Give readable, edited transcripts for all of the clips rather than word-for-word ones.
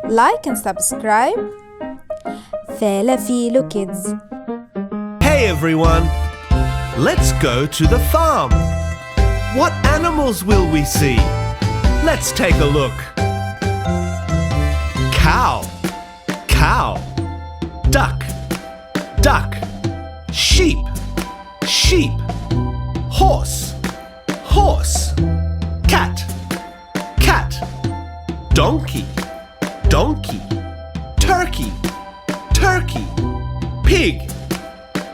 Like and subscribe. Flafilo Kids. Hey everyone! Let's go to the farm. What animals will we see? Let's take a look. Cow, cow. Duck, duck. Sheep, sheep. Horse, horse. Cat, cat. Donkey, donkey. Turkey, turkey. Pig,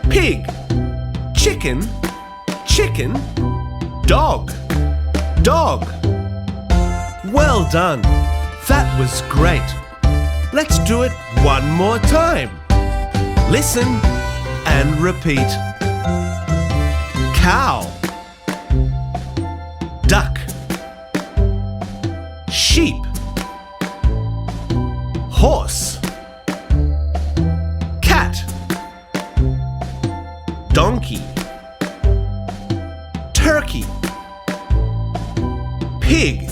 pig. Chicken, chicken. Dog, dog. Well done. That was great. Let's do it one more time. Listen and repeat. Cow, duck, sheep, horse, cat, donkey, turkey, pig,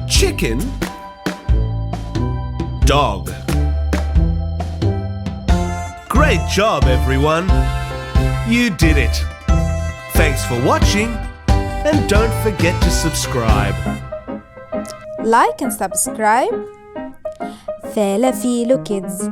chicken, dog. Great job, everyone! You did it! Thanks for watching, and don't forget to subscribe. Like and subscribe. Flafilo Kids.